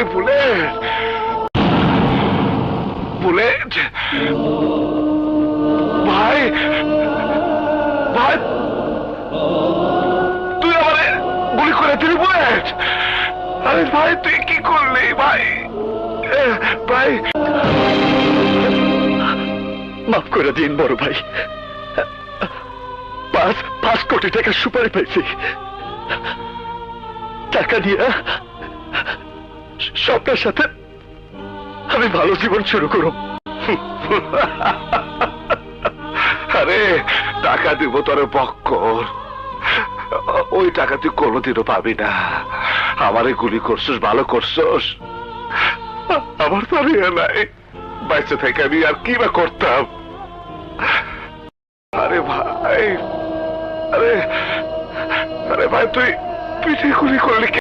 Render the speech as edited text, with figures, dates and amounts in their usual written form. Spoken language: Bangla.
করলি বুলেট? বুলেট ভাই, ভাই তুই আমারে গুলি করে দিলি বুলেট? আরে ভাই তুই কি করলি ভাই? ভাই মাফ করে দিন বড় ভাই, 5 কোটি টাকা সুপারি পাইছি, টাকা দিয়ে স্বপ্নের সাথে আমি ভালো জীবন শুরু করব। আরে টাকা দিব তোর পক্কর, ওই টাকা তুই কোনোদিনও পাবি না। আমারে গুলি করছিস, ভালো করছিস, আমার তো আর নাই, বাইসে থেকে আমি আর কি বা করতাম? আরে ভাই, আরে আরে ভাই তুই পিঠে গুলি করলি